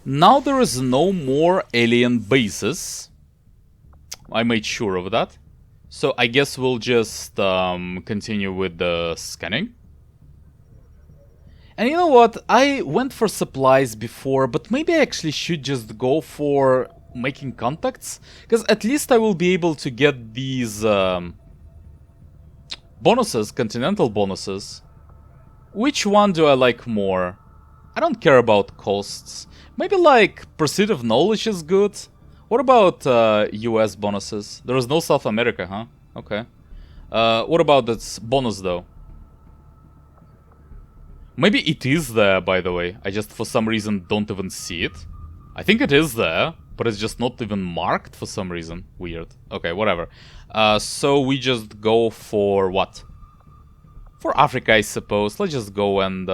Now there is no more alien bases. I made sure of that. So I guess we'll just continue with the scanning. And you know what? I went for supplies before, but maybe I actually should just go for making contacts. Because at least I will be able to get these bonuses, continental bonuses. Which one do I like more? I don't care about costs. Maybe like Pursuit of Knowledge is good. What about US bonuses? There is no South America, huh? Okay. What about this bonus though? Maybe it is there, by the way. I just for some reason don't even see it. I think it is there, but it's just not even marked for some reason. Weird. Okay, whatever. So we just go for what? For Africa, I suppose. Let's just go and...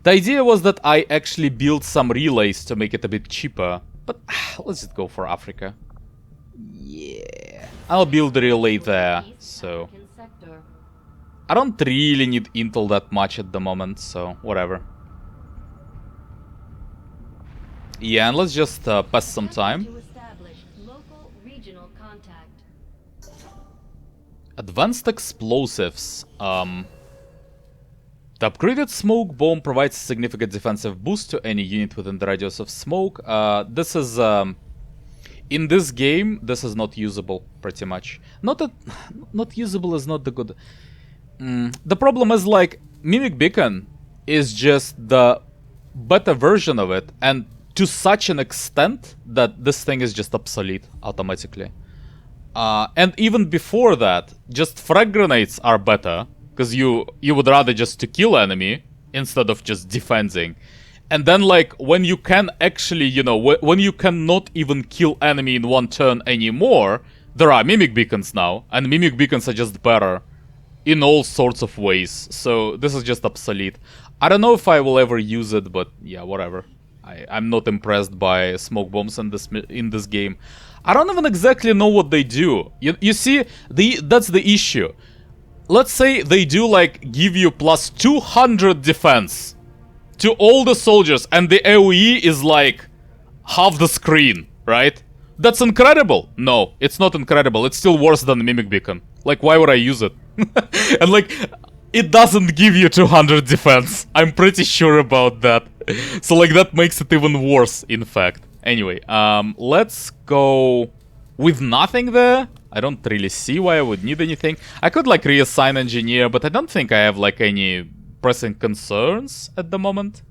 The idea was that I actually built some relays to make it a bit cheaper. But let's just go for Africa. Yeah. I'll build the relay there, so... I don't really need intel that much at the moment, so whatever. Yeah, and let's just pass some time. Advanced explosives. The upgraded smoke bomb provides a significant defensive boost to any unit within the radius of smoke. This is... in this game, this is not usable, pretty much. Not usable is not the good... The problem is, like, Mimic Beacon is just the beta version of it, and to such an extent that this thing is just obsolete automatically. And even before that, just frag grenades are better, because you would rather just to kill enemy instead of just defending. And then, like, when you can actually, you know, when you cannot even kill enemy in one turn anymore, there are Mimic Beacons now, and Mimic Beacons are just better in all sorts of ways, so this is just obsolete. I don't know if I will ever use it, but yeah, whatever. I'm not impressed by smoke bombs in this game. I don't even exactly know what they do. You see, that's the issue. Let's say they do like give you plus 200 defense to all the soldiers, and the AoE is like half the screen, right? That's incredible. No, it's not incredible. It's still worse than the Mimic Beacon. Like, why would I use it? And like, it doesn't give you 200 defense. I'm pretty sure about that. So like, that makes it even worse, in fact. Anyway, let's go with nothing there. I don't really see why I would need anything. I could like reassign engineer, but I don't think I have like any pressing concerns at the moment.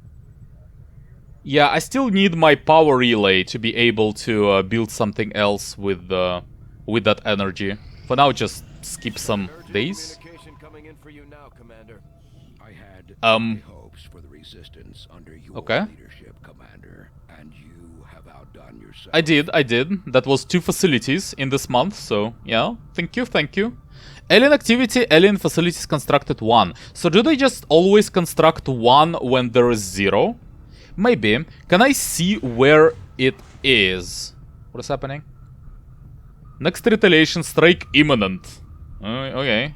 Yeah, I still need my power relay to be able to build something else with that energy. For now, just skip some days. Hopes for the resistance under your okay. leadership, Commander, and you have outdone yourself. I did. That was 2 facilities in this month, so yeah. Thank you. Alien activity, alien facilities constructed 1. So do they just always construct 1 when there is 0? Maybe. Can I see where it is? What is happening? Next retaliation strike imminent. Okay.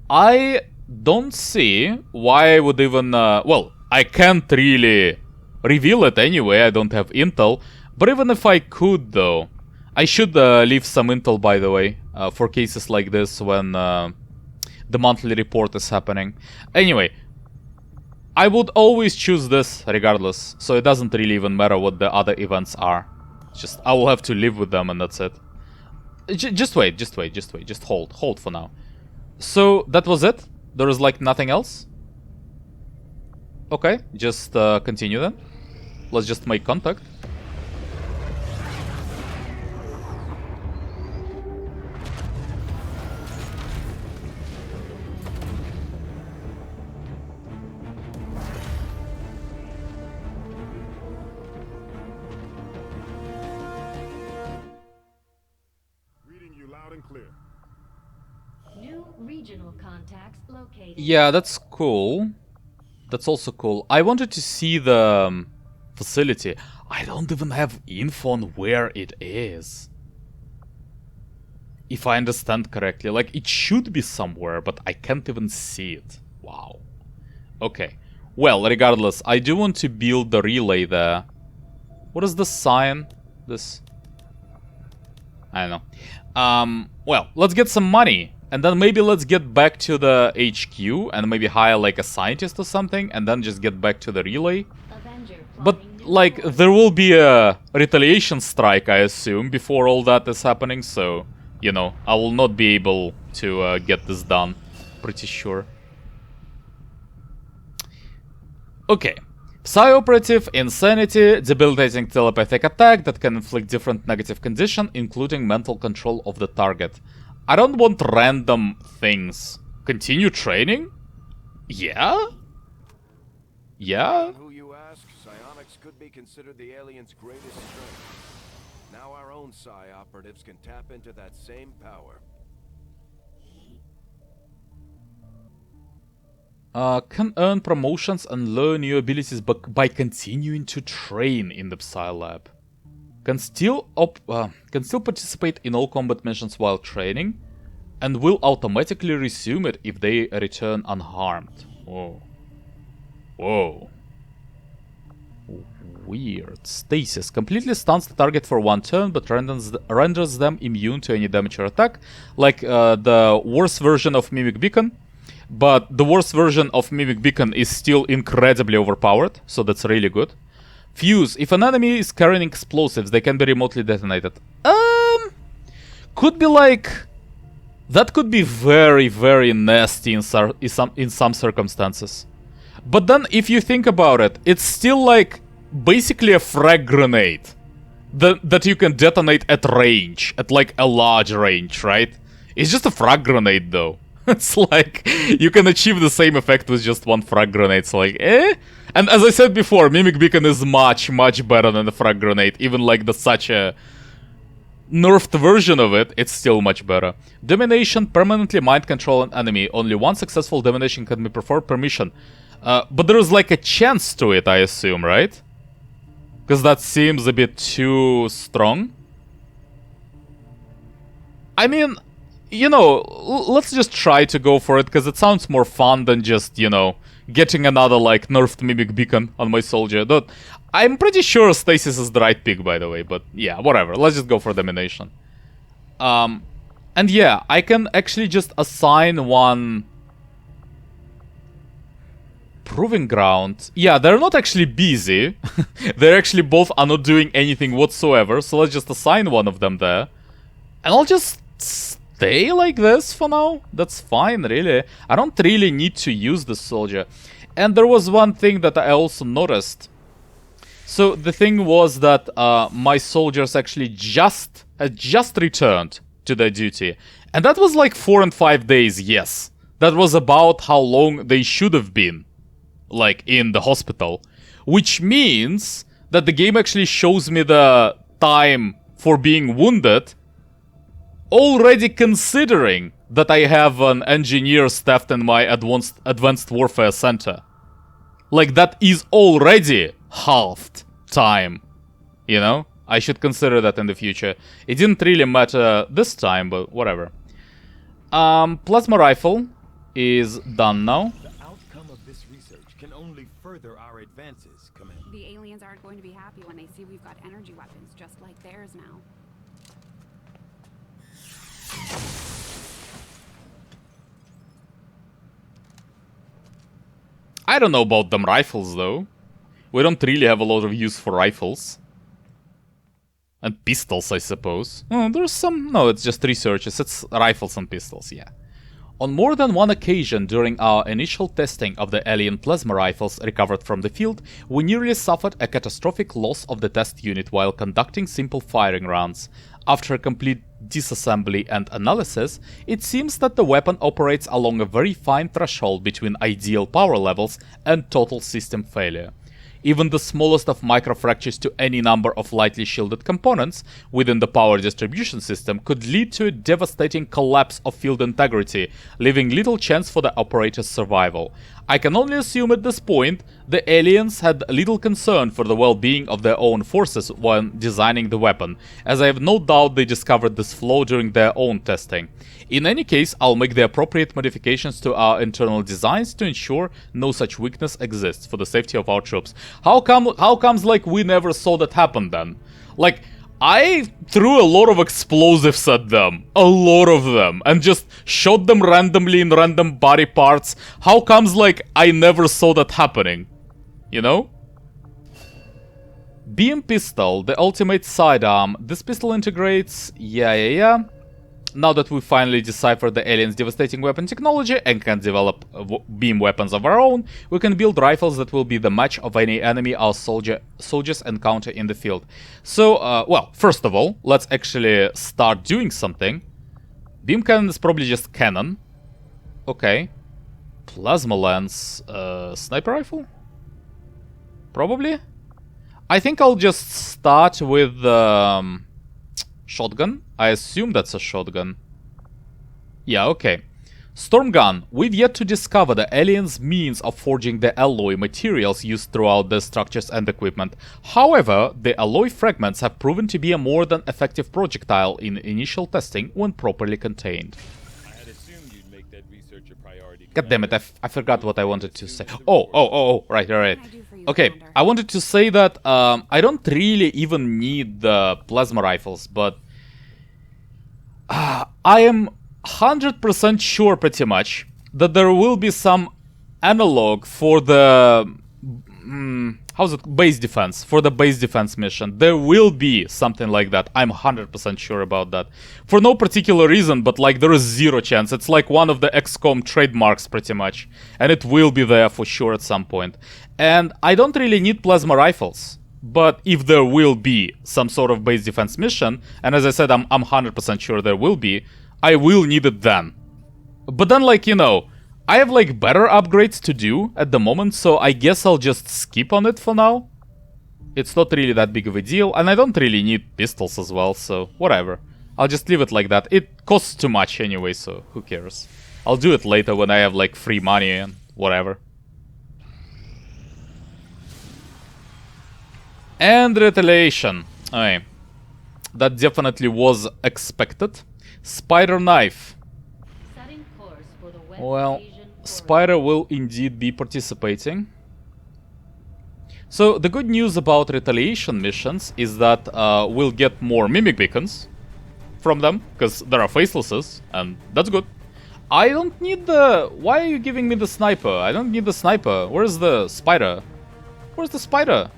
I don't see why I would even... well, I can't really reveal it anyway. I don't have intel. But even if I could, though, I should leave some intel, by the way, for cases like this when the monthly report is happening. Anyway, I would always choose this regardless, so it doesn't really even matter what the other events are. Just, I will have to live with them and that's it. Just wait. Just hold for now. So, that was it? There is like nothing else? Okay, just continue then. Let's just make contact. Regional contacts located. Yeah, that's cool. That's also cool. I wanted to see the facility. I don't even have info on where it is. If I understand correctly. Like, it should be somewhere, but I can't even see it. Wow. Okay. Well, regardless, I do want to build the relay there. What is the sign? This... I don't know. Well, let's get some money. And then maybe let's get back to the HQ and maybe hire like a scientist or something. And then just get back to the relay. But, like, there will be a retaliation strike, I assume, before all that is happening. So, you know, I will not be able to get this done. Pretty sure. Okay. Psi-operative, insanity, debilitating telepathic attack that can inflict different negative condition, including mental control of the target. I don't want random things. Continue training? Yeah? Yeah? Who you ask, psionics could be considered the alien's greatest strength. Now our own psi-operatives can tap into that same power. Can earn promotions and learn new abilities by continuing to train in the Psi Lab. Can still participate in all combat missions while training, and will automatically resume it if they return unharmed. Whoa. Whoa. Weird. Stasis. Completely stuns the target for 1 turn, but renders them immune to any damage or attack. Like the worst version of Mimic Beacon. But the worst version of Mimic Beacon is still incredibly overpowered, so that's really good. Fuse. If an enemy is carrying explosives, they can be remotely detonated. Could be like... That could be very, very nasty in some circumstances. But then, if you think about it, it's still like basically a frag grenade that you can detonate at range, at like a large range, right? It's just a frag grenade though. It's like, you can achieve the same effect with just one frag grenade, so like, eh? And as I said before, Mimic Beacon is much, much better than the frag grenade. Even like such a nerfed version of it, it's still much better. Domination, permanently mind control an enemy. Only one successful domination can be performed per mission. But there is like a chance to it, I assume, right? Because that seems a bit too strong. I mean... You know, let's just try to go for it, because it sounds more fun than just, you know, getting another, like, nerfed Mimic Beacon on my soldier. I'm pretty sure Stasis is the right pick, by the way, but yeah, whatever. Let's just go for Domination. And yeah, I can actually just assign one... Proving Ground. Yeah, they're not actually busy. They're actually both are not doing anything whatsoever, so let's just assign one of them there. And I'll just... stay like this for now. That's fine, really. I don't really need to use the soldier. And there was one thing that I also noticed. So the thing was that my soldiers actually had just returned to their duty. And that was like 4 and 5 days, yes. That was about how long they should have been, like, in the hospital. Which means that the game actually shows me the time for being wounded, already considering that I have an engineer staffed in my advanced warfare center. Like, that is already halved time, you know? I should consider that in the future. It didn't really matter this time, but whatever. Plasma rifle is done now. The outcome of this research can only further our advances, Commander. The aliens aren't going to be happy when they see we've got energy weapons just like theirs now. I don't know about them rifles, though. We don't really have a lot of use for rifles. And pistols, I suppose. Oh, there's some... No, it's just researches. It's rifles and pistols, yeah. On more than one occasion during our initial testing of the alien plasma rifles recovered from the field, we nearly suffered a catastrophic loss of the test unit while conducting simple firing rounds. After a complete disassembly and analysis, it seems that the weapon operates along a very fine threshold between ideal power levels and total system failure. Even the smallest of microfractures to any number of lightly shielded components within the power distribution system could lead to a devastating collapse of field integrity, leaving little chance for the operator's survival. I can only assume at this point the aliens had little concern for the well-being of their own forces when designing the weapon, as I have no doubt they discovered this flaw during their own testing. In any case, I'll make the appropriate modifications to our internal designs to ensure no such weakness exists for the safety of our troops. How comes like we never saw that happen then? Like, I threw a lot of explosives at them, a lot of them, and just shot them randomly in random body parts. How comes like I never saw that happening? You know? Beam pistol, the ultimate sidearm. This pistol integrates... yeah. Now that we finally deciphered the aliens' devastating weapon technology and can develop beam weapons of our own, we can build rifles that will be the match of any enemy our soldiers encounter in the field. So, well, first of all, let's actually start doing something. Beam cannon is probably just cannon. Okay. Plasma lens, sniper rifle? Probably? I think I'll just start with shotgun. I assume that's a shotgun. Yeah, okay. Storm gun. We've yet to discover the aliens' means of forging the alloy materials used throughout the structures and equipment. However, the alloy fragments have proven to be a more than effective projectile in initial testing when properly contained. I had assumed you'd make that research a priority. God damn it, I forgot what I wanted to say. Oh, right. Okay, I wanted to say that I don't really even need the plasma rifles, but I am 100% sure pretty much that there will be some analog for the base defense, for the base defense mission. There will be something like that. I'm 100% sure about that. For no particular reason, but like there is zero chance. It's like one of the XCOM trademarks pretty much. And it will be there for sure at some point. And I don't really need plasma rifles. But if there will be some sort of base defense mission, and as I said, I'm 100% sure there will be, I will need it then. But then, like, you know, I have like better upgrades to do at the moment, so I guess I'll just skip on it for now. It's not really that big of a deal, and I don't really need pistols as well, so whatever. I'll just leave it like that. It costs too much anyway, so who cares. I'll do it later when I have like free money and whatever. And retaliation. Okay. That definitely was expected. Spider knife. Setting course for the West Well, Asian corridor. Spider will indeed be participating. So the good news about retaliation missions is that we'll get more mimic beacons from them, because there are facelesses, and that's good. I don't need the... Why are you giving me the sniper? I don't need the sniper. Where's the spider? Where's the spider?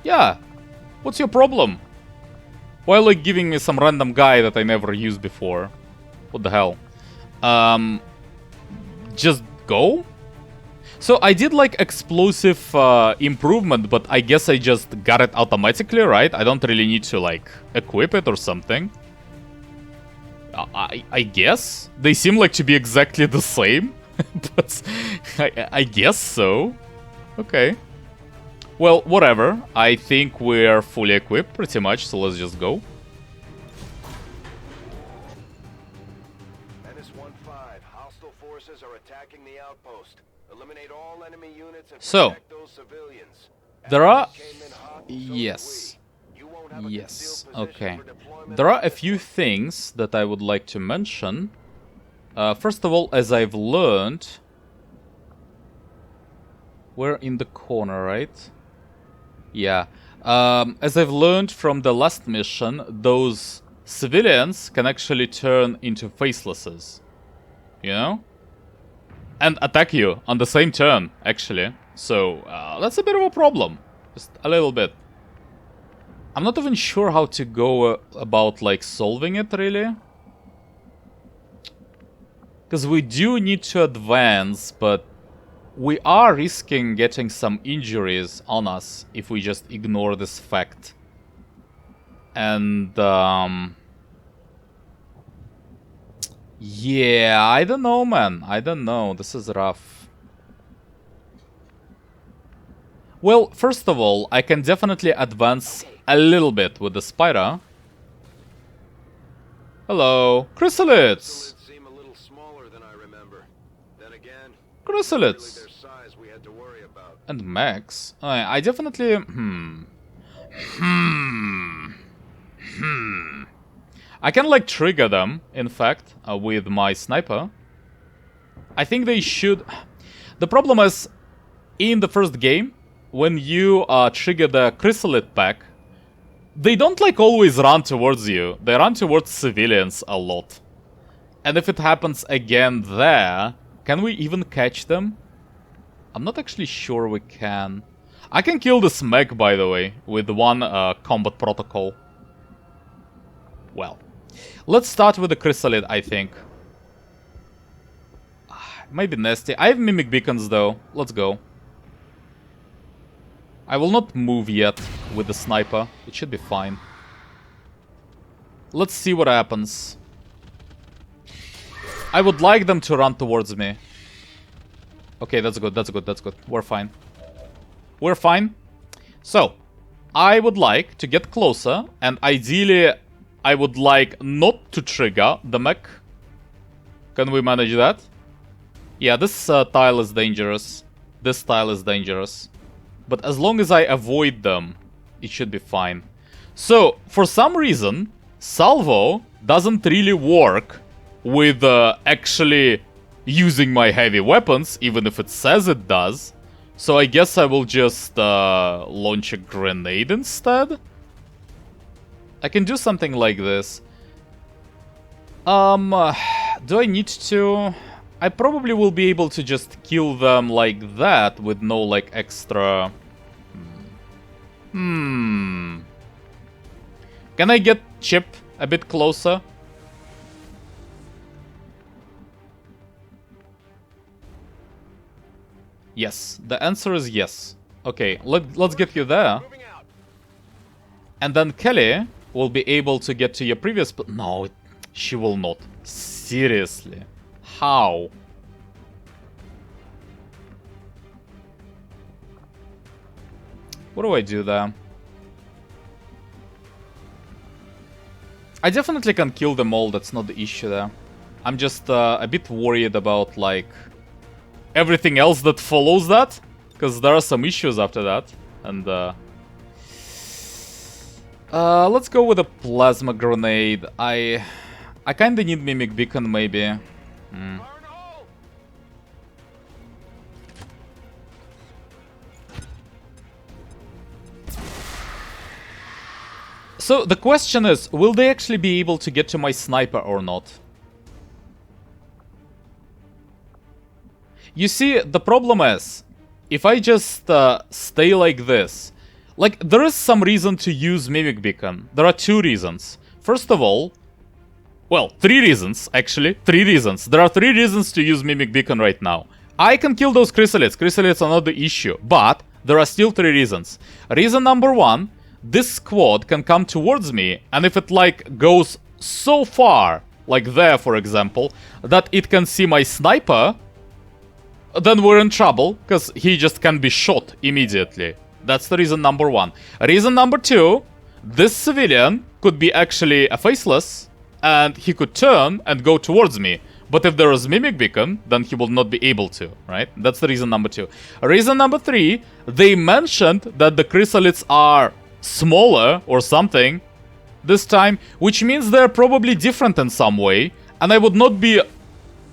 Yeah. What's your problem? Why like giving me some random guy that I never used before? What the hell? Just go? So I did like explosive improvement, but I guess I just got it automatically, right? I don't really need to like equip it or something. I guess? They seem like to be exactly the same. But I guess so. Okay. Well, whatever. I think we're fully equipped pretty much, so let's just go. Menace 1-5. Hostile forces are attacking the outpost. Eliminate all enemy units and So, protect those civilians. there are... Came in hot, so Yes. did we. You won't have a Yes, concealed position okay. for deployment There are a unless few things that I would like to mention. First of all, as I've learned... We're in the corner, right? Yeah. As I've learned from the last mission, those civilians can actually turn into facelesses. You know? And attack you on the same turn, actually. So, that's a bit of a problem. Just a little bit. I'm not even sure how to go about, like, solving it, really. Because we do need to advance, but we are risking getting some injuries on us if we just ignore this fact. And, yeah, I don't know, man. I don't know. This is rough. Well, first of all, I can definitely advance a little bit with the spider. Hello. Chrysalids! seem a little smaller than I remember. Then again, Chrysalids. Their size we had to worry about. And Max. I definitely... I can, like, trigger them, in fact, with my sniper. I think they should... The problem is, in the first game, when you trigger the Chryssalid pack, they don't, like, always run towards you. They run towards civilians a lot. And if it happens again there, can we even catch them? I'm not actually sure we can. I can kill this mech, by the way, with one combat protocol. Well, let's start with the Chrysalid, I think. Might be nasty. I have Mimic Beacons, though. Let's go. I will not move yet with the sniper. It should be fine. Let's see what happens. I would like them to run towards me. Okay, that's good, that's good, that's good. We're fine. We're fine. So, I would like to get closer, and ideally, I would like not to trigger the mech. Can we manage that? Yeah, this tile is dangerous. This tile is dangerous. But as long as I avoid them, it should be fine. So, for some reason, Salvo doesn't really work with actually using my heavy weapons, even if it says it does. So I guess I will just launch a grenade instead. I can do something like this. Do I need to... I probably will be able to just kill them like that with no, like, extra... Can I get Chip a bit closer? Yes, the answer is yes. Okay, let's get you there. And then Kelly will be able to get to your previous... No, she will not. Seriously. How? What do I do there? I definitely can kill them all, that's not the issue there. I'm just a bit worried about, like, everything else that follows that, because there are some issues after that. And let's go with a plasma grenade. I kinda need Mimic Beacon, maybe. So the question is, will they actually be able to get to my sniper or not? You see, the problem is, if I just stay like this, like, there is some reason to use Mimic Beacon. There are two reasons. First of all, well, three reasons, actually. Three reasons. There are three reasons to use Mimic Beacon right now. I can kill those Chrysalids. Chrysalids are not the issue. But there are still three reasons. Reason number one, this squad can come towards me, and if it, like, goes so far, like there, for example, that it can see my sniper, then we're in trouble, because he just can be shot immediately. That's the reason number one. Reason number two, this civilian could be actually a faceless, and he could turn and go towards me. But if there is Mimic Beacon, then he will not be able to, right? That's the reason number two. Reason number three, they mentioned that the Chrysalids are smaller or something this time, which means they're probably different in some way, and I would not be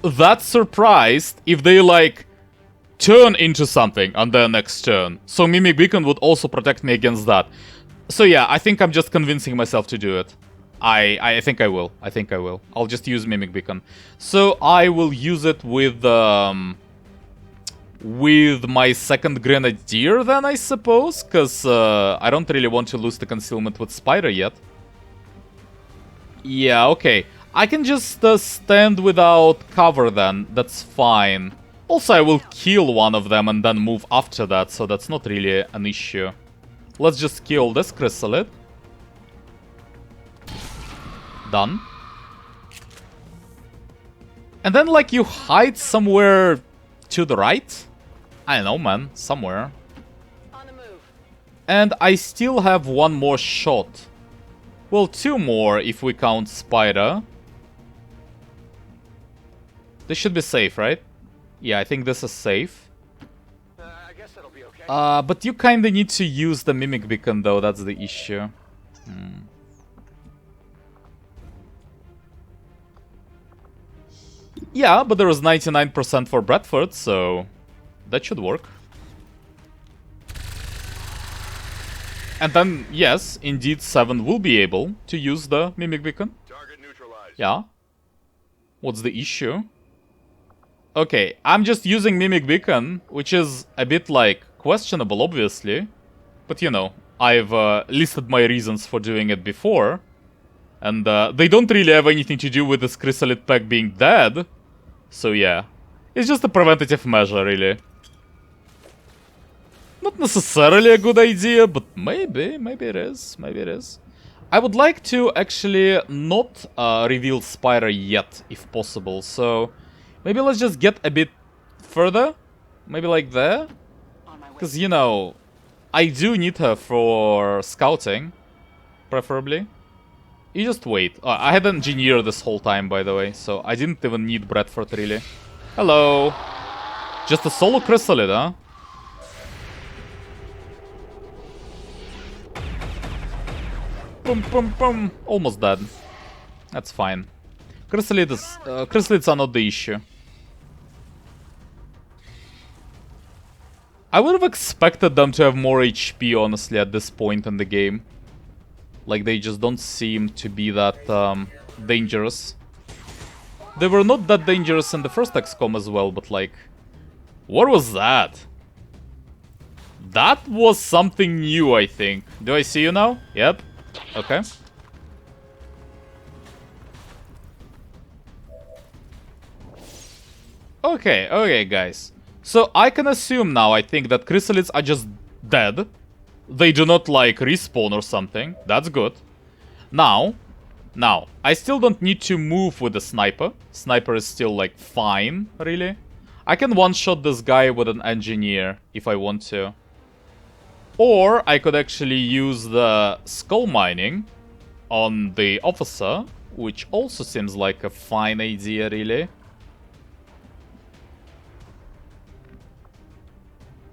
that surprised if they, like, turn into something on their next turn. So Mimic Beacon would also protect me against that. So yeah, I think I'm just convincing myself to do it. I think I will. I think I will. I'll just use Mimic Beacon. So I will use it with my second Grenadier then, I suppose, because I don't really want to lose the concealment with Spider yet. Yeah, okay. I can just stand without cover then, that's fine. Also, I will kill one of them and then move after that, so that's not really an issue. Let's just kill this Chrysalid. Done. And then, like, you hide somewhere to the right? I don't know, man. Somewhere. On the move. And I still have one more shot. Well, two more if we count Spider. This should be safe, right? Yeah, I think this is safe. I guess that'll be okay. But you kinda need to use the Mimic Beacon, though, that's the issue. Yeah, but there was 99% for Bradford, so that should work. And then, yes, indeed, 7 will be able to use the Mimic Beacon. Target neutralized. Yeah. What's the issue? Okay, I'm just using Mimic Beacon, which is a bit, like, questionable, obviously. But, you know, I've listed my reasons for doing it before. And they don't really have anything to do with this Chrysalid pack being dead. So, yeah. It's just a preventative measure, really. Not necessarily a good idea, but maybe it is, maybe it is. I would like to actually not reveal Spyra yet, if possible, so maybe let's just get a bit further, maybe like there, because, you know, I do need her for scouting, preferably. You just wait. I had engineer this whole time, by the way, so I didn't even need Bradford, really. Hello. Just a solo Chrysalid, huh? Boom, boom, boom. Almost dead. That's fine. Chrysalids are not the issue. I would have expected them to have more HP, honestly, at this point in the game. Like, they just don't seem to be that dangerous. They were not that dangerous in the first XCOM as well, but like... What was that? That was something new, I think. Do I see you now? Yep. Okay. Okay, guys. So I can assume now, I think, that Chrysalids are just dead. They do not, like, respawn or something. That's good. Now, I still don't need to move with the sniper. Sniper is still, like, fine, really. I can one-shot this guy with an engineer if I want to. Or I could actually use the skull mining on the officer, which also seems like a fine idea, really.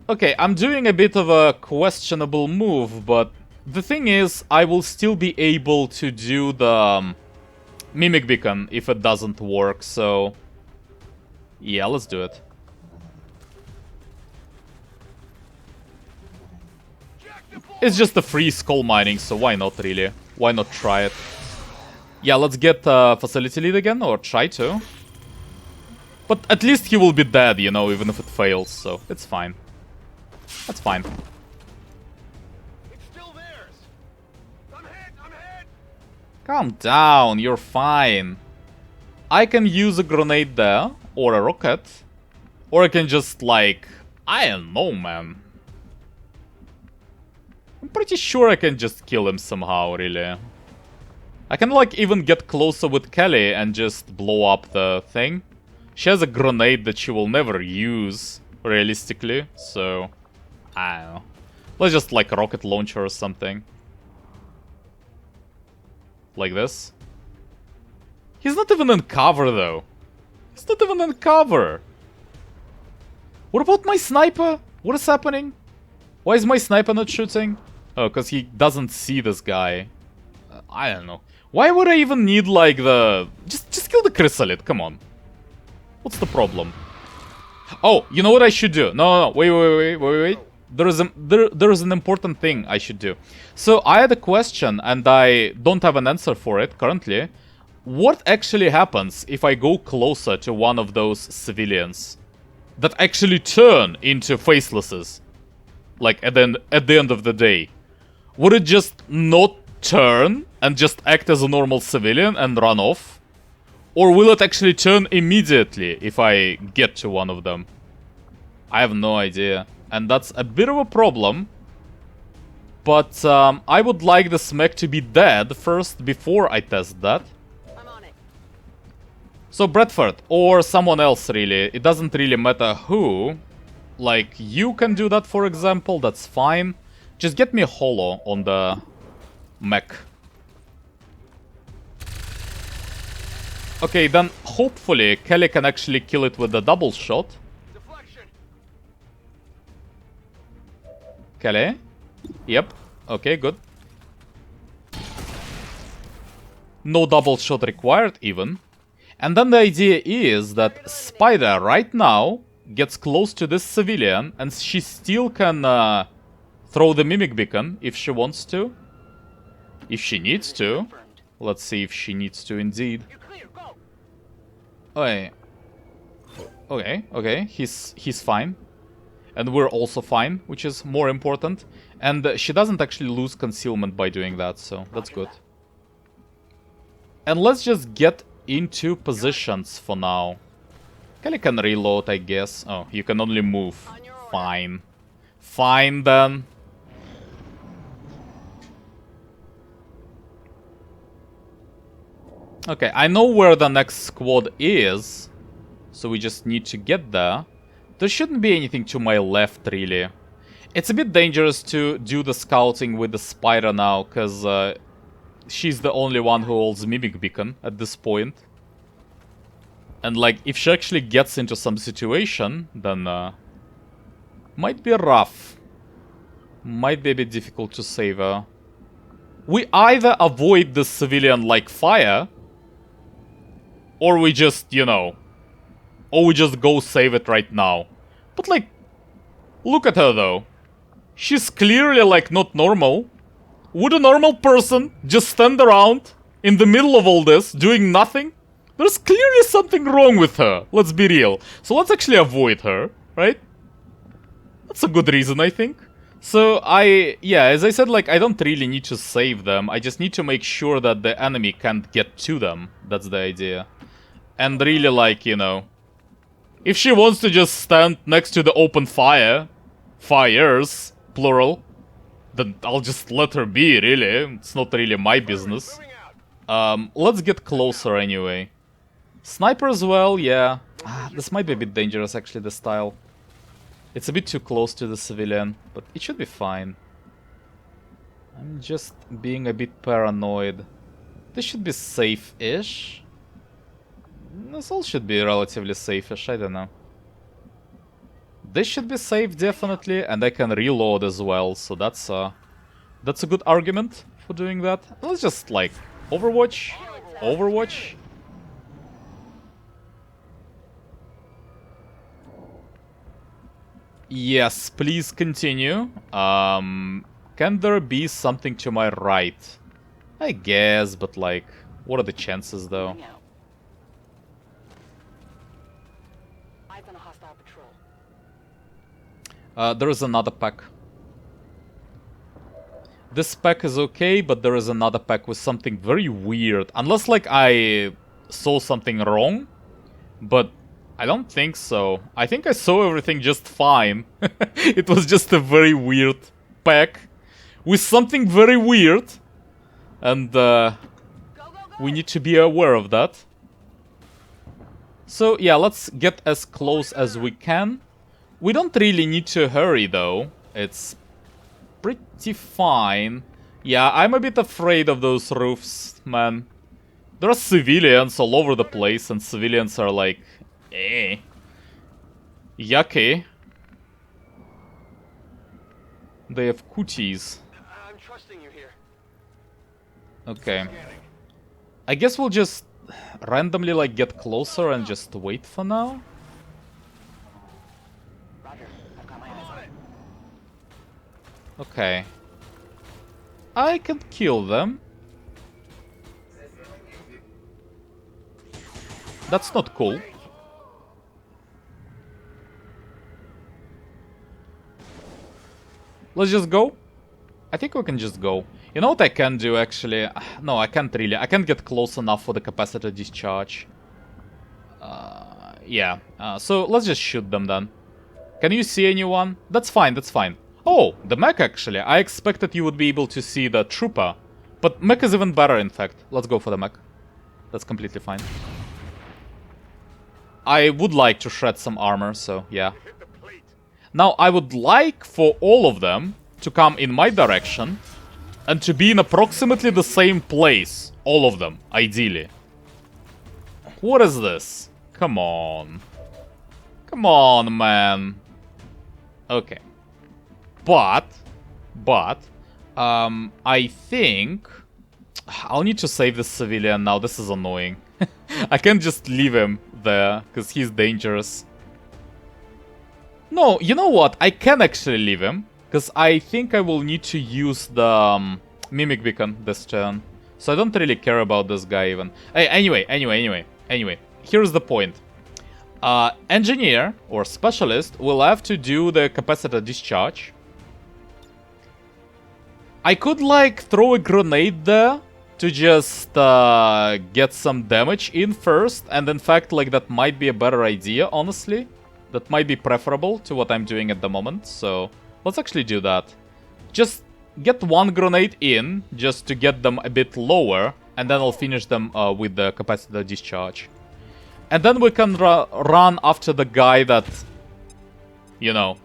Okay, I'm doing a bit of a questionable move, but the thing is, I will still be able to do the Mimic Beacon if it doesn't work, so... Yeah, let's do it. It's just a free skull mining, so why not, really? Why not try it? Yeah, let's get Facility Lead again, or try to. But at least he will be dead, you know, even if it fails, so it's fine. That's fine. It's still theirs. I'm hit. Calm down, you're fine. I can use a grenade there, or a rocket. Or I can just, like... I don't know, man. I'm pretty sure I can just kill him somehow, really. I can, like, even get closer with Kelly and just blow up the thing. She has a grenade that she will never use, realistically, so... I don't know. Let's just, like, rocket launch her or something. Like this. He's not even in cover, though. He's not even in cover. What about my sniper? What is happening? Why is my sniper not shooting? Oh, because he doesn't see this guy. I don't know. Why would I even need, like, the... Just kill the Chrysalid, come on. What's the problem? Oh, you know what I should do? No, wait. There is an important thing I should do. So, I had a question, and I don't have an answer for it currently. What actually happens if I go closer to one of those civilians that actually turn into facelesses? Like, at the end of the day. Would it just not turn and just act as a normal civilian and run off? Or will it actually turn immediately if I get to one of them? I have no idea. And that's a bit of a problem. But I would like the mech to be dead first before I test that. I'm on it. So Bradford, or someone else really, it doesn't really matter who. Like, you can do that, for example, that's fine. Just get me a holo on the mech. Okay, then hopefully Kelly can actually kill it with the double shot. Kelly. Yep. Okay, good. No double shot required, even. And then the idea is that Spider, right now, gets close to this civilian, and she still can throw the Mimic Beacon if she wants to. If she needs to. Let's see if she needs to, indeed. Okay. Okay, he's fine. And we're also fine, which is more important. And she doesn't actually lose concealment by doing that, so that's good. And let's just get into positions for now. Kelly can reload, I guess. Oh, you can only move. Fine. Fine, then. Okay, I know where the next squad is. So we just need to get there. There shouldn't be anything to my left, really. It's a bit dangerous to do the scouting with the Spider now, because she's the only one who holds Mimic Beacon at this point. And, like, if she actually gets into some situation, then might be rough. Might be a bit difficult to save her. We either avoid the civilian, like, fire, or we just, you know... Or we just go save it right now. But, like, look at her, though. She's clearly, like, not normal. Would a normal person just stand around in the middle of all this, doing nothing? There's clearly something wrong with her, let's be real. So let's actually avoid her, right? That's a good reason, I think. So yeah, as I said, like, I don't really need to save them. I just need to make sure that the enemy can't get to them. That's the idea. And really, like, you know, if she wants to just stand next to the open fires, plural, then I'll just let her be, really. It's not really my business. Let's get closer anyway. Sniper as well, yeah. This might be a bit dangerous, actually, the style. It's a bit too close to the civilian, but it should be fine. I'm just being a bit paranoid. This should be safe-ish. This all should be relatively safe-ish, I don't know. This should be safe, definitely, and I can reload as well, so that's a good argument for doing that. Let's just, like, Overwatch. Yes, please continue. Can there be something to my right? I guess, but, like, what are the chances, though? There is another pack. This pack is okay, but there is another pack with something very weird. Unless, like, I saw something wrong. But I don't think so. I think I saw everything just fine. It was just a very weird pack with something very weird. And we need to be aware of that. So, yeah, let's get as close as we can. We don't really need to hurry, though. It's pretty fine. Yeah, I'm a bit afraid of those roofs, man. There are civilians all over the place, and civilians are like, yucky. They have cooties. I'm trusting you here. Okay. I guess we'll just randomly, like, get closer and just wait for now. Okay. I can kill them. That's not cool. Let's just go. I think we can just go. You know what I can do, actually? No, I can't really. I can't get close enough for the capacitor discharge. Yeah. So let's just shoot them then. Can you see anyone? That's fine, that's fine. Oh, the mech, actually. I expected you would be able to see the trooper. But mech is even better, in fact. Let's go for the mech. That's completely fine. I would like to shred some armor, so yeah. Now, I would like for all of them to come in my direction and to be in approximately the same place. All of them, ideally. What is this? Come on. Come on, man. Okay. But But I think I'll need to save this civilian now. This is annoying. I can't just leave him there because he's dangerous. No, you know what? I can actually leave him because I think I will need to use the Mimic Beacon this turn. So I don't really care about this guy even. Hey, anyway. Here's the point. Engineer or specialist will have to do the capacitor discharge. I could like throw a grenade there to just get some damage in first, and in fact like that might be a better idea, honestly. That might be preferable to what I'm doing at the moment, so let's actually do that. Just get one grenade in, just to get them a bit lower, and then I'll finish them with the capacitor discharge. And then we can run after the guy that, you know,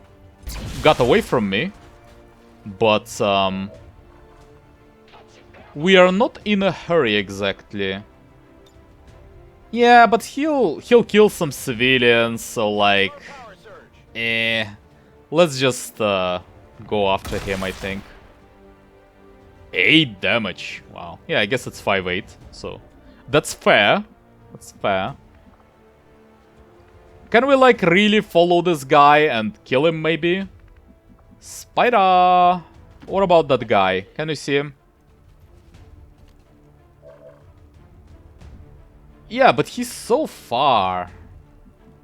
got away from me. But we are not in a hurry exactly. Yeah, but he'll kill some civilians, so like, let's just go after him, I think. 8 damage. Wow. Yeah, I guess it's 5-8, so that's fair. That's fair. Can we like really follow this guy and kill him maybe? Spider! What about that guy? Can you see him? Yeah, but he's so far.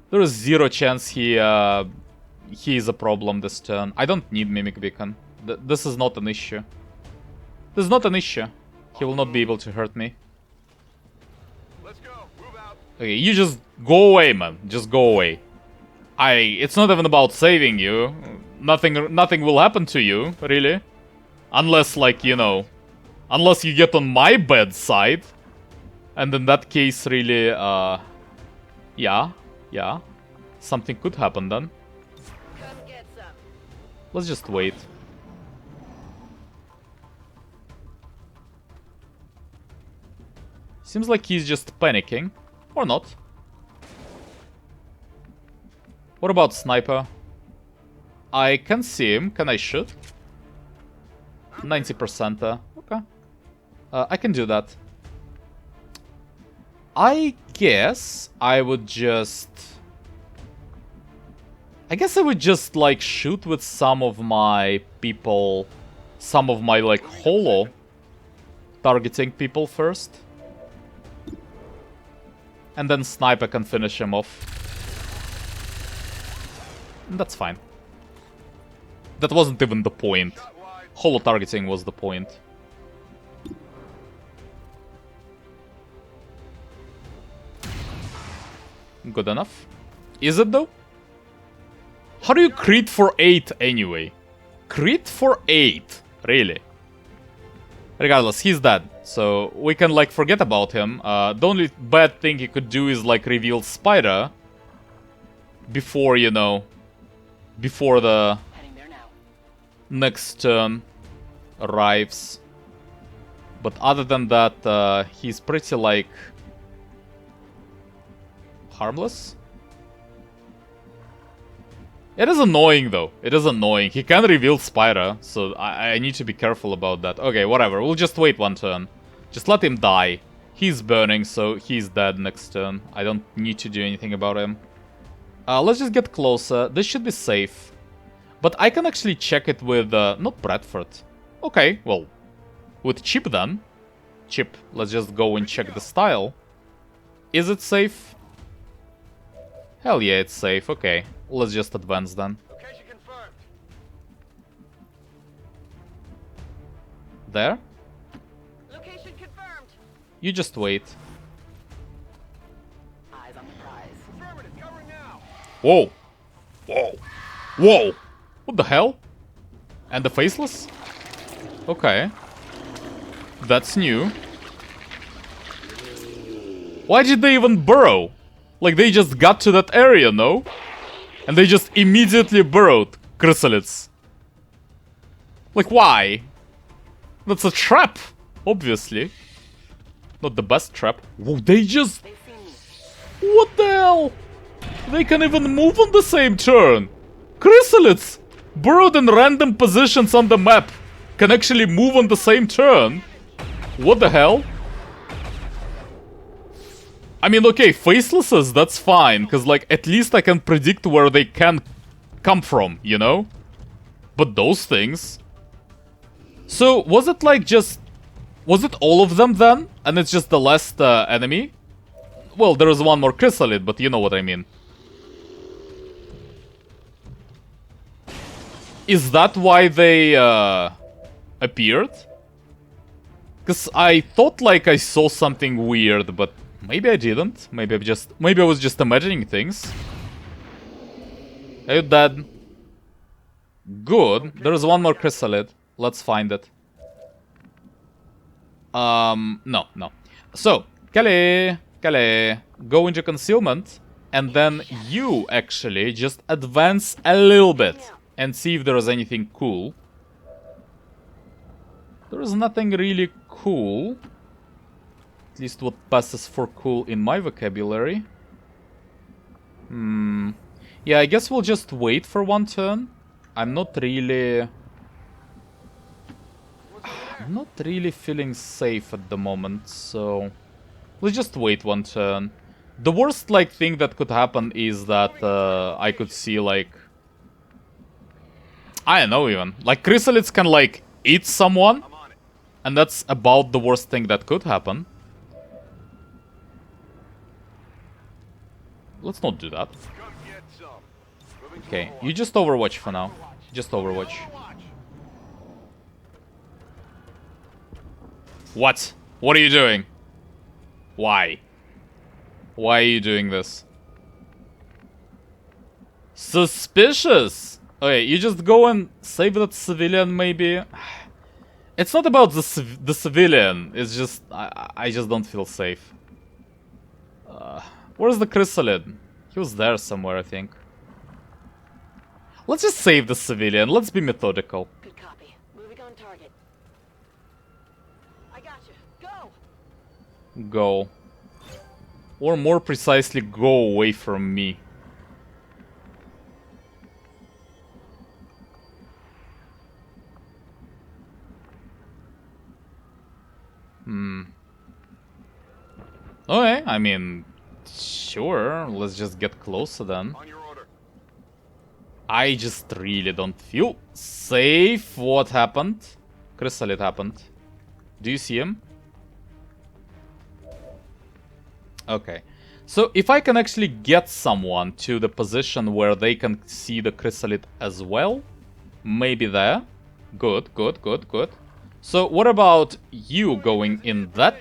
There is 0 chance he is a problem this turn. I don't need Mimic Beacon. This is not an issue. This is not an issue. He will not be able to hurt me. Let's go. Move out. Okay, you just go away, man. Just go away. It's not even about saving you. Nothing will happen to you, really. Unless, like, you know, unless you get on my bad side. And in that case, really, yeah. Something could happen then. Come get some. Let's just wait. Seems like he's just panicking. Or not. What about sniper? I can see him. Can I shoot? 90%. Okay. I can do that. I guess I would just... I guess I would just, like, shoot with some of my people... Some of my, like, holo targeting people first. And then sniper can finish him off. And that's fine. That wasn't even the point. Holo targeting was the point. Good enough. Is it though? How do you crit for 8 anyway? Crit for 8? Really? Regardless, he's dead. So we can like forget about him. The only bad thing he could do is like reveal Spider. Before, you know, before the next turn arrives. But other than that, he's pretty like harmless. It is annoying though. It is annoying. He can reveal Spyra, so I need to be careful about that. Okay, whatever. We'll just wait one turn. Just let him die. He's burning, so he's dead next turn. I don't need to do anything about him. Let's just get closer. This should be safe. But I can actually check it with... not Bradford. Okay, well, with Chip then. Chip, let's just go and check the style. Is it safe? Hell yeah, it's safe. Okay, let's just advance then. Location confirmed. There? Location confirmed. You just wait. Eyes on the prize. Affirmative. Covering now. Whoa! Whoa! Whoa! What the hell? And the faceless? Okay. That's new. Why did they even burrow? Like, they just got to that area, no? And they just immediately burrowed Chryssalids. Like, why? That's a trap, obviously. Not the best trap. Whoa, they just... What the hell? They can even move on the same turn. Chryssalids burrowed in random positions on the map. can actually move on the same turn. What the hell? I mean, okay, facelesses, that's fine, because, like, at least I can predict where they can come from, you know? But those things... So, was it, like, just... Was it all of them, then? And it's just the last enemy? Well, there is one more Chrysalid, but you know what I mean. Is that why they appeared? Because I thought like I saw something weird, but maybe I didn't. Maybe I was just imagining things. Are you dead? Good. There's one more Chrysalid. Let's find it. No. So, Kelly, go into concealment, and then you actually just advance a little bit and see if there is anything cool. There is nothing really cool. At least what passes for cool in my vocabulary. Yeah, I guess we'll just wait for one turn. I'm not really feeling safe at the moment, so let's just wait one turn. The worst, like, thing that could happen is that I could see, like... I don't know, even. Like, Chrysalids can, like, eat someone. And that's about the worst thing that could happen. Let's not do that. Okay, you just Overwatch for now. Just Overwatch. What? What are you doing? Why? Why are you doing this? Suspicious! Okay, you just go and save that civilian, maybe? It's not about the civilian, it's just... I just don't feel safe. Where's the Chrysalid? He was there somewhere, I think. Let's just save the civilian, let's be methodical. Good copy. Moving on target. I got you. Go! Go. Or more precisely, go away from me. Okay, I mean, sure, let's just get closer then. I just really don't feel safe. What happened? Chrysalid happened. Do you see him? Okay. So if I can actually get someone to the position where they can see the Chrysalid as well, maybe there. Good. So what about you going in that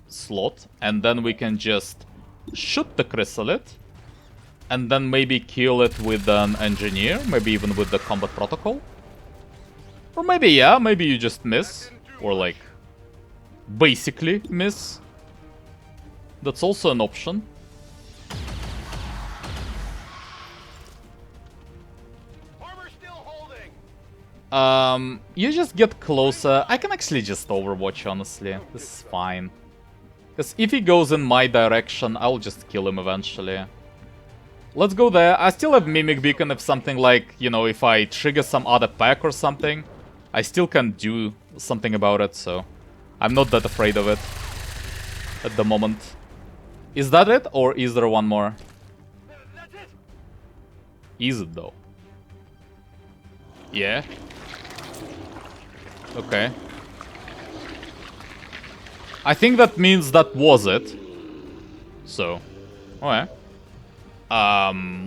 slot, and then we can just shoot the Chrysalid, and then maybe kill it with an engineer, maybe even with the combat protocol? Or maybe, yeah, maybe you just miss, or like, basically miss. That's also an option. You just get closer. I can actually just Overwatch, honestly. This is fine. Because if he goes in my direction, I'll just kill him eventually. Let's go there. I still have Mimic Beacon if something like, you know, if I trigger some other pack or something, I still can do something about it, so I'm not that afraid of it at the moment. Is that it, or is there one more? Is it, though? Yeah. Okay. I think that means that was it. So, okay.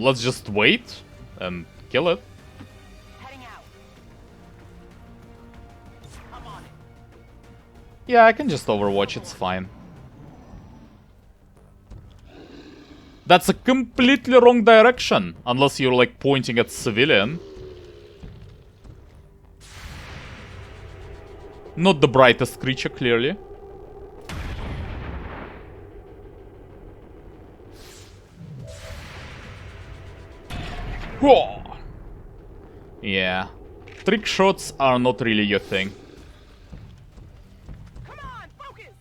Let's just wait and kill it. Heading out. I'm on it. Yeah, I can just Overwatch, it's fine. That's a completely wrong direction, unless you're like pointing at civilian. Not the brightest creature, clearly. Whoa. Yeah. Trick shots are not really your thing. Come on, focus.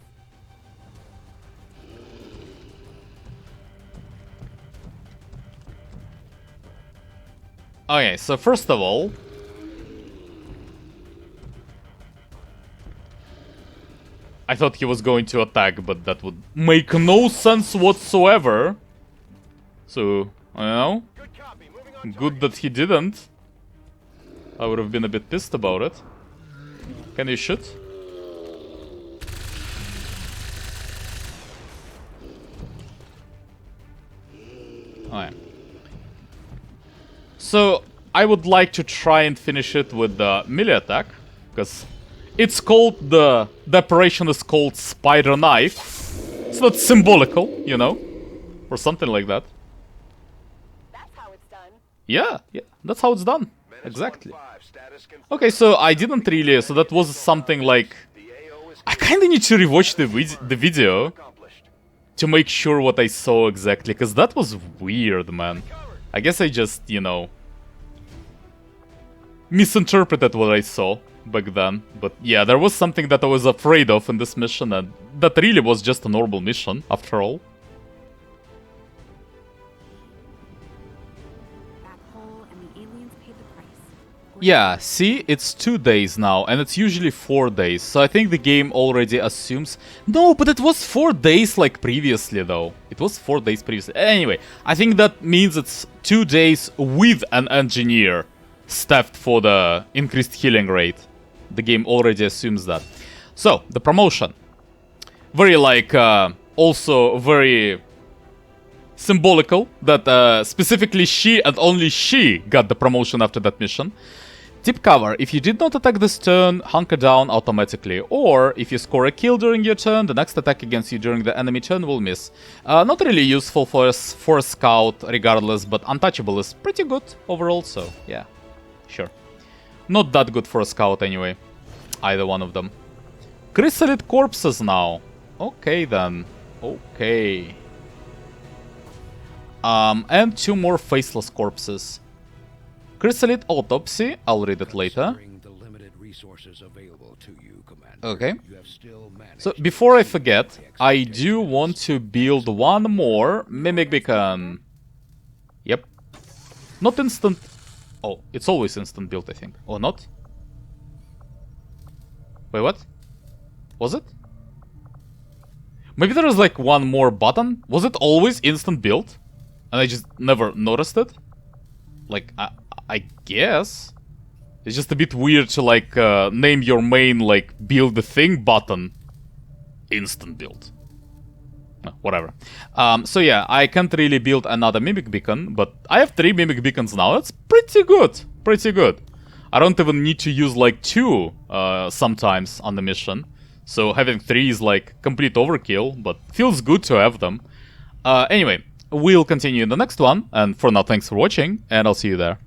Okay, so first of all, I thought he was going to attack, but that would make no sense whatsoever. So, I don't know. Good copy. Moving on. Good that he didn't. I would have been a bit pissed about it. Can you shoot? Oh, yeah. So, I would like to try and finish it with the melee attack, because it's called the operation is called Spider Knife. So that's symbolical, you know, or something like that. That's how it's done. Yeah, that's how it's done. Menace Exactly. 1-5, status confirmed. Okay, so I didn't really, so that was something like, The AO is I kinda need to rewatch the video accomplished. to make sure what I saw exactly, because that was weird, man. I guess I just, you know, misinterpreted what I saw back then. But yeah, there was something that I was afraid of in this mission, and that really was just a normal mission, after all. That hole and the aliens paid the price. Yeah, see, it's 2 days now, and it's usually 4 days, so I think the game already assumes... No, but it was 4 days like previously, though. It was 4 days previously. Anyway, I think that means it's 2 days with an engineer staffed for the increased healing rate. The game already assumes that. So, the promotion. Very, like, also very symbolical that specifically she and only she got the promotion after that mission. Tip cover: if you did not attack this turn, hunker down automatically, or if you score a kill during your turn, the next attack against you during the enemy turn will miss. Not really useful for a scout regardless, but untouchable is pretty good overall, so yeah, sure. Not that good for a scout anyway, either one of them. Chrysalid corpses now. Okay then, okay. And 2 more faceless corpses. Chrysalid autopsy, I'll read it later. The limited resources available to you, Commander, Okay. you have still managed So to before I exceed forget, the I do want to build one more Mimic Beacon. Yep. Not instant... Oh, it's always instant build, I think. Or not? Wait, what? Was it? Maybe there was like one more button? Was it always instant build? And I just never noticed it? Like, I guess. It's just a bit weird to like name your main like build the thing button instant build. Whatever. So yeah, I can't really build another Mimic Beacon, but I have 3 Mimic Beacons now. That's pretty good. Pretty good. I don't even need to use like 2 sometimes on the mission. So having 3 is like complete overkill, but feels good to have them. Anyway, we'll continue in the next one, and for now, thanks for watching, and I'll see you there.